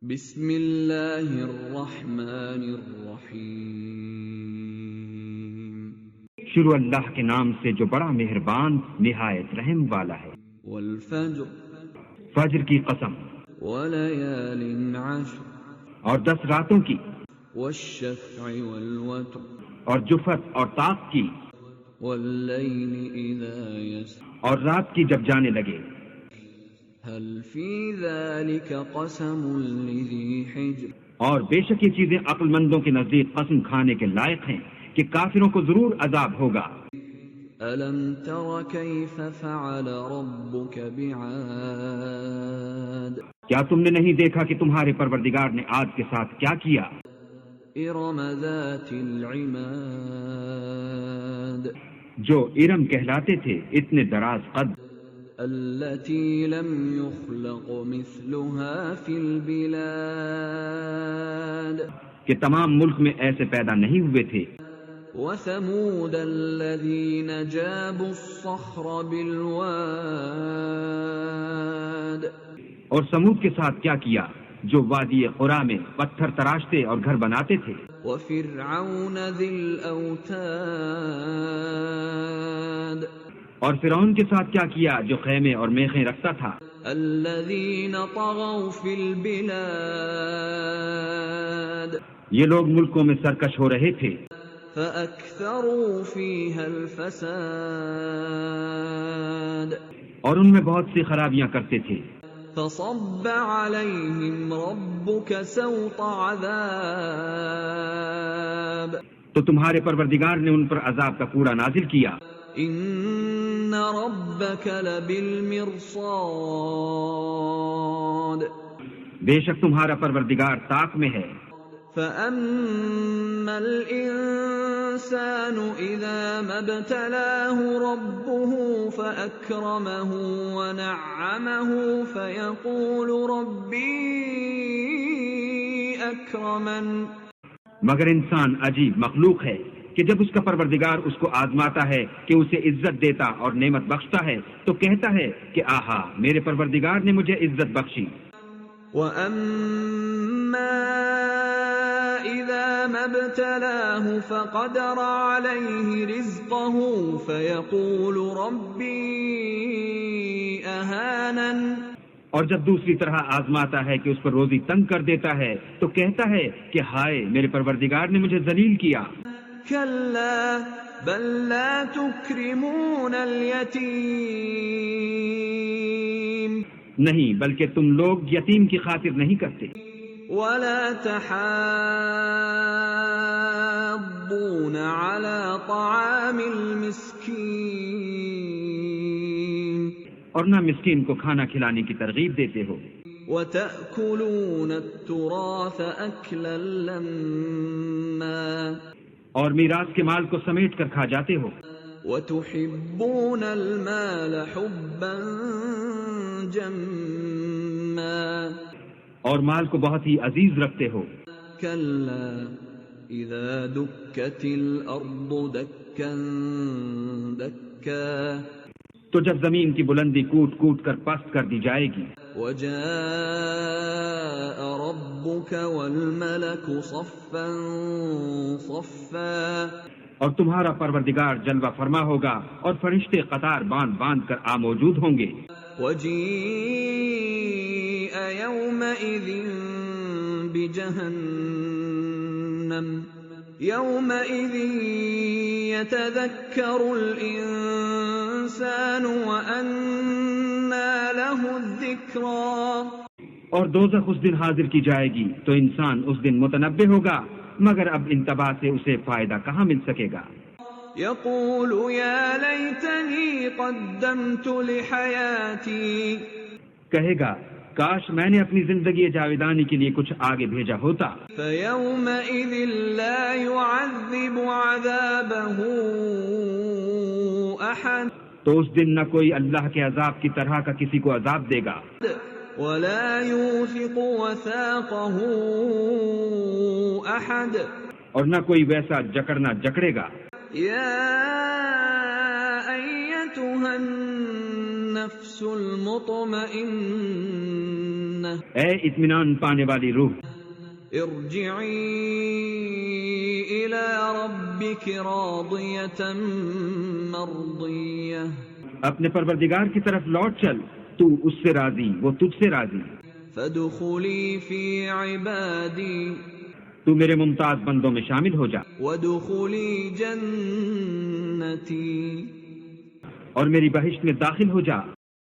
بسم اللہ الرحمن الرحیم۔ شروع اللہ کے نام سے جو بڑا مہربان نہایت رحم والا ہے۔ والفجر، فجر کی قسم، ولیال عشر، اور 10 راتوں کی، والشفع والوتر، اور جفت اور طاق کی، واللیل اذا یسر، اور رات کی جب جانے لگے۔ هل فی ذلک قسم لذی حجر، اور بے شک یہ چیزیں عقل مندوں کے نزدیک قسم کھانے کے لائق ہیں کہ کافروں کو ضرور عذاب ہوگا۔ الم تر کیف فعل ربک بعاد، کیا تم نے نہیں دیکھا کہ تمہارے پروردگار نے عاد کے ساتھ کیا کیا؟ ارم ذات العماد، جو ارم کہلاتے تھے اتنے دراز قد، التي لم يخلق مثلها في البلاد، کہ تمام ملک میں ایسے پیدا نہیں ہوئے تھے۔ وثمود الذين جابوا الصخر بالواد، اور سمود کے ساتھ کیا کیا جو وادی قرا میں پتھر تراشتے اور گھر بناتے تھے۔ وفرعون ذي الاوتاد، اور فرعون کے ساتھ کیا کیا جو خیمے اور میخیں رکھتا تھا۔ الذين طغوا في البلاد، یہ لوگ ملکوں میں سرکش ہو رہے تھے۔ فأكثروا فيها الفساد، اور ان میں بہت سی خرابیاں کرتے تھے۔ فصب عليهم ربك سوط عذاب، تو تمہارے پروردگار نے ان پر عذاب کا پورا نازل کیا۔ ان ربك لبالمرصاد، بے شک تمہارا پروردگار طاق میں ہے۔ فأما الإنسان إذا ما ابتلاه ربه فأكرمه ونعمه فيقول ربي أكرمن، مگر انسان عجیب مخلوق ہے کہ جب اس کا پروردگار اس کو آزماتا ہے کہ اسے عزت دیتا اور نعمت بخشتا ہے تو کہتا ہے کہ آہا میرے پروردگار نے مجھے عزت بخشی۔ وَأَمَّا إِذَا مَا ابْتَلَاهُ فَقَدَرَ عَلَيْهِ رِزْقَهُ فَيَقُولُ رَبِّي أَهَانَنِ، اور جب دوسری طرح آزماتا ہے کہ اس پر روزی تنگ کر دیتا ہے تو کہتا ہے کہ ہائے میرے پروردگار نے مجھے ذلیل کیا۔ كَلَّا بَل لَّا تُكْرِمُونَ الْيَتِيمَ، نہیں بلکہ تم لوگ یتیم کی خاطر نہیں کرتے۔ وَلَا تَحَاضُّونَ عَلَى طَعَامِ الْمِسْكِينِ، اور نہ مسکین کو کھانا کھلانے کی ترغیب دیتے ہو۔ وَتَأْكُلُونَ التُّرَاثَ أَكْلًا لَمًّا، اور میراث کے مال کو سمیٹ کر کھا جاتے ہو۔ وَتُحِبُّونَ الْمَالَ حُبًّا جَمًّا، اور مال کو بہت ہی عزیز رکھتے ہو۔ كَلَّا إِذَا دُكَّتِ الْأَرْضُ دَكًّا دَكًّا، تو جب زمین کی بلندی کوٹ کوٹ کر پست کر دی جائے گی۔ وَجَاءَ رَبُّكَ وَالْمَلَكُ صَفًّا صَفًّا، اور تمہارا پروردگار جلوہ فرما ہوگا اور فرشتے قطار باندھ باندھ کر موجود ہوں گے۔ وَجِيءَ يَوْمَئِذٍ بِجَهَنَّمَ يَوْمَئِذٍ يَتَذَكَّرُ الْإِنسَانُ وَأَنَّى لَهُ الذِّكْرَى، اور دوزخ اس دن حاضر کی جائے گی تو انسان اس دن متنبہ ہوگا مگر اب انتباہ سے اسے فائدہ کہاں مل سکے گا۔ يَقُولُ يَا لَيْتَنِي قَدَّمْتُ لِحَيَاتِي، کہے گا کاش میں نے اپنی زندگی جاویدانی کے لیے کچھ آگے بھیجا ہوتا۔ فَيَوْمَئِذٍ لَّا يُعَذِّبُ عَذَابَهُ أَحَدٌ، تو اس دن نہ کوئی اللہ کے عذاب کی طرح کا کسی کو عذاب دے گا، وَلَا يُوثِقُ وَثَاقَهُ أَحَدٌ، اور نہ کوئی ویسا جکڑنا جکڑے گا۔ يَا أَيَّتُهَا النَّفْسُ الْمُطْمَئِنَّةُ اے اطمینان پانے والی روح، ارجعی الی ربک راضیۃ مرضیہ، اپنے پروردگار کی طرف لوٹ چل، تو اس سے راضی، وہ تجھ سے راضی۔ فادخلی فی عبادی، تو میرے ممتاز بندوں میں شامل ہو جا، وادخلی جنتی، اور میری بہشت میں داخل ہو جا۔